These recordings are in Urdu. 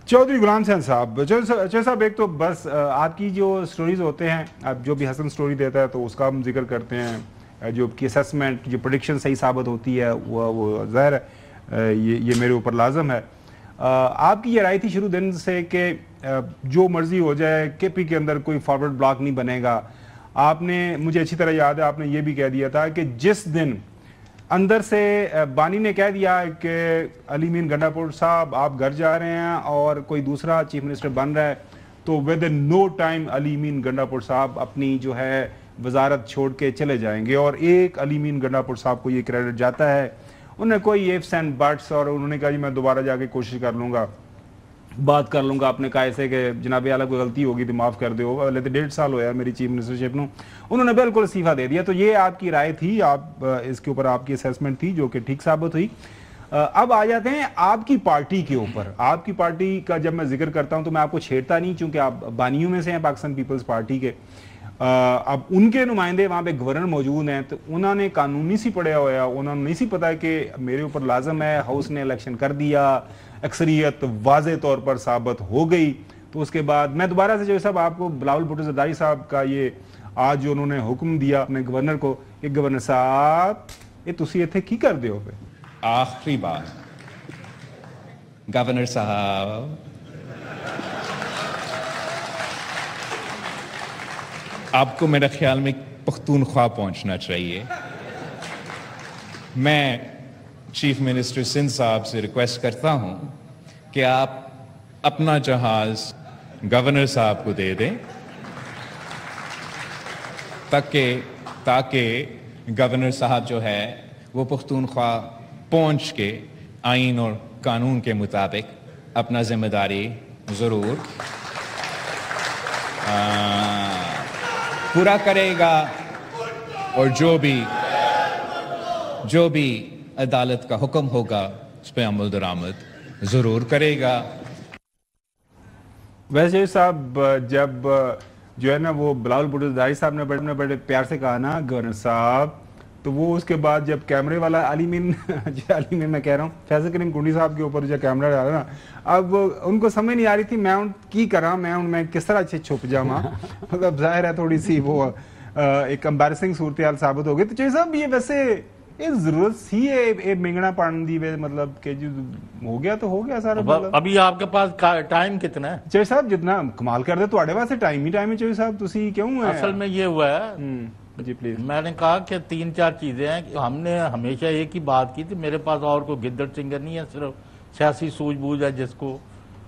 چودھری غلام حسین صاحب، چودھری صاحب ایک تو بس آپ کی جو سٹوریز ہوتے ہیں، آپ جو بھی حسن سٹوری دیتا ہے تو اس کا ہم ذکر کرتے ہیں، جو کی اسیسمنٹ جو پریڈکشن صحیح ثابت ہوتی ہے وہ ظاہر ہے یہ میرے اوپر لازم ہے۔ آپ کی یہ رائے تھی شروع دن سے کہ جو مرضی ہو جائے کے پی کے اندر کوئی فارورڈ بلاک نہیں بنے گا۔ آپ نے، مجھے اچھی طرح یاد ہے، آپ نے یہ بھی کہہ دیا تھا کہ جس دن اندر سے بانی نے کہہ دیا کہ علی مین گنڈا پور صاحب آپ گھر جا رہے ہیں اور کوئی دوسرا چیف منسٹر بن رہا ہے، تو ود ان نو ٹائم علی مین گنڈا پور صاحب اپنی جو ہے وزارت چھوڑ کے چلے جائیں گے، اور ایک علی مین گنڈا پور صاحب کو یہ کریڈٹ جاتا ہے۔ انہوں نے کوئی ایفس اینڈ بٹس، اور انہوں نے کہا جی میں دوبارہ جا کے کوشش کر لوں گا، بات کر لوں گا اپنے قائد سے کہ جناب اعلیٰ کوئی غلطی ہوگی تو معاف کر دو، لیتے 1.5 سال ہوا میری چیف منسٹرشپ نو، انہوں نے بالکل استعفیٰ دے دیا۔ تو یہ آپ کی رائے تھی، آپ اس کے اوپر آپ کی اسیسمنٹ تھی جو کہ ٹھیک ثابت ہوئی۔ اب آ جاتے ہیں آپ کی پارٹی کے اوپر۔ آپ کی پارٹی کا جب میں ذکر کرتا ہوں تو میں آپ کو چھیڑتا نہیں، چونکہ آپ بانیوں میں سے ہیں پاکستان پیپلز پارٹی کے۔ اب ان کے نمائندے وہاں پہ گورنر موجود ہیں، تو انہوں نے قانون نہیں سی پڑھا ہوا، انہوں نے نہیں سی پتا کہ میرے اوپر لازم ہے، ہاؤس نے الیکشن کر دیا، اکثریت واضح طور پر ثابت ہو گئی، تو اس کے بعد میں دوبارہ سے جو صاحب آپ کو بلاول بھٹو زرداری صاحب کا یہ آج جو انہوں نے حکم دیا اپنے گورنر کو کہ گورنر صاحب یہ تسی ایتھے کی کر دیو پہ؟ آخری بات، گورنر صاحب آپ کو میرے خیال میں پختونخوا پہنچنا چاہیے۔ میں چیف منسٹر سندھ صاحب سے ریکویسٹ کرتا ہوں کہ آپ اپنا جہاز گورنر صاحب کو دے دیں تاکہ گورنر صاحب جو ہے وہ پختونخوا پہنچ کے آئین اور قانون کے مطابق اپنا ذمہ داری ضرور پورا کرے گا، اور جو بھی عدالت کا حکم ہوگا اس پہ عمل درآمد ضرور کرے گا۔ ویسے صاحب جب جو ہے نا وہ بلاول بھٹو زرداری صاحب نے بڑے پیار سے کہا نا گورنر صاحب، تو وہ اس کے بعد جب کیمرے والا علی مین میں کہہ رہا ہوں فیضل کریم کنڈی صاحب کے اوپر جو کیمرہ ڈالا نا، اب ان کو سمجھ نہیں آ رہی تھی میں ان کی کراں، میں کس طرح سے چھپ جاواں، مطلب ظاہر ہے تھوڑی سی وہ ایک امبیرسنگ صورتحال ثابت ہو گئی۔ تو چاہیے صاحب یہ ویسے یہ ضرورت سی ہے منگنا پڑھن دی، مطلب کہ جو ہو گیا تو ہو گیا سارا۔ ابھی آپ کے پاس ٹائم کتنا ہے؟ چاہیے صاحب جتنا کمال کر دے تو آڑے واسے ٹائم ہی ٹائم ہے چاہیے صاحب، تسی کیوں ہے؟ اصل میں یہ ہوا ہے جی پلیز، میں نے کہا کہ 3-4 چیزیں ہیں، ہم نے ہمیشہ ایک ہی بات کی تھی، میرے پاس اور کوئی گدڑ چنگر نہیں ہے، صرف سیاسی سوجھ بوجھ ہے جس کو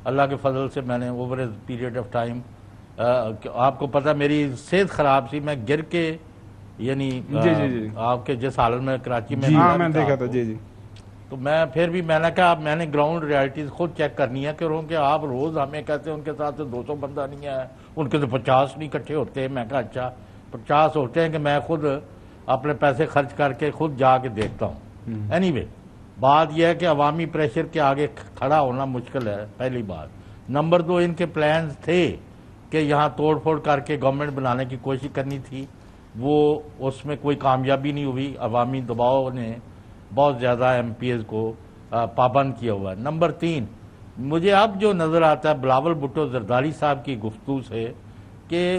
اللہ کے فضل سے میں نے over a period of time, آپ کو پتہ میری صحت خراب سی، میں گر کے یعنی آپ کے جس حالت میں کراچی میں میں دیکھا تھا، جی تو میں پھر بھی میں نے کہا میں نے گراؤنڈ ریالٹیز خود چیک کرنی ہے کہ آپ روز ہمیں کہتے ہیں ان کے ساتھ تو 200 بندہ نہیں ہے، ان کے تو 50 نہیں اکٹھے ہوتے۔ میں کہا اچھا 50 ہوتے ہیں کہ میں خود اپنے پیسے خرچ کر کے خود جا کے دیکھتا ہوں۔ اینی وے بات یہ ہے کہ عوامی پریشر کے آگے کھڑا ہونا مشکل ہے، پہلی بات۔ نمبر 2، ان کے پلانز تھے کہ یہاں توڑ پھوڑ کر کے گورنمنٹ بنانے کی کوشش کرنی تھی، وہ اس میں کوئی کامیابی نہیں ہوئی، عوامی دباؤ نے بہت زیادہ ایم پی ایز کو پابند کیا ہوا ہے۔ نمبر 3، مجھے اب جو نظر آتا ہے بلاول بھٹو زرداری صاحب کی گفتگو سے کہ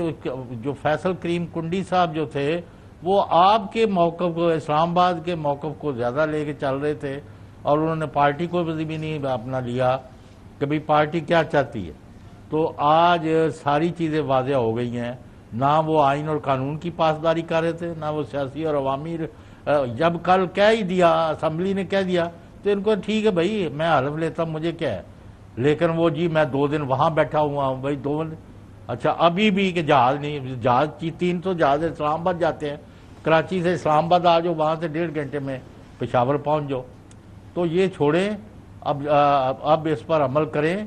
جو فیصل کریم کنڈی صاحب جو تھے وہ آپ کے موقف کو، اسلام آباد کے موقف کو زیادہ لے کے چل رہے تھے، اور انہوں نے پارٹی کو بھی نہیں اپنا لیا کہ بھئی پارٹی کیا چاہتی ہے۔ تو آج ساری چیزیں واضح ہو گئی ہیں، نہ وہ آئین اور قانون کی پاسداری کر رہے تھے، نہ وہ سیاسی اور عوامی، جب کل کہہ ہی دیا، اسمبلی نے کہہ دیا تو ان کو ٹھیک ہے بھائی میں حلف لیتا ہوں مجھے کیا ہے، لیکن وہ جی میں 2 دن وہاں بیٹھا ہوا ہوں، بھائی 2 دن اچھا ابھی بھی کہ جہاز نہیں، جہاز 300 جہاز اسلام آباد جاتے ہیں، کراچی سے اسلام آباد آ جاؤ، وہاں سے 1.5 گھنٹے میں پشاور پہنچ جاؤ۔ تو یہ چھوڑیں، اب اس پر عمل کریں،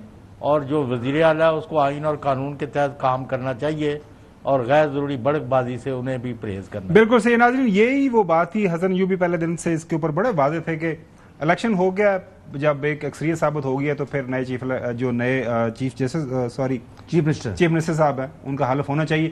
اور جو وزیر اعلیٰ اس کو آئین اور قانون کے تحت کام کرنا چاہیے، اور غیر ضروری بڑک بازی سے انہیں بھی پرہیز کرنا۔ بالکل صحیح ناظرین، یہی وہ بات تھی۔ حسن یوں بھی پہلے دن سے اس کے اوپر بڑے واضح تھے کہ الیکشن ہو گیا، جب ایک اکثریت ثابت ہو گیا تو پھر نئے چیف منسٹر صاحب ہیں ان کا حلف ہونا چاہیے۔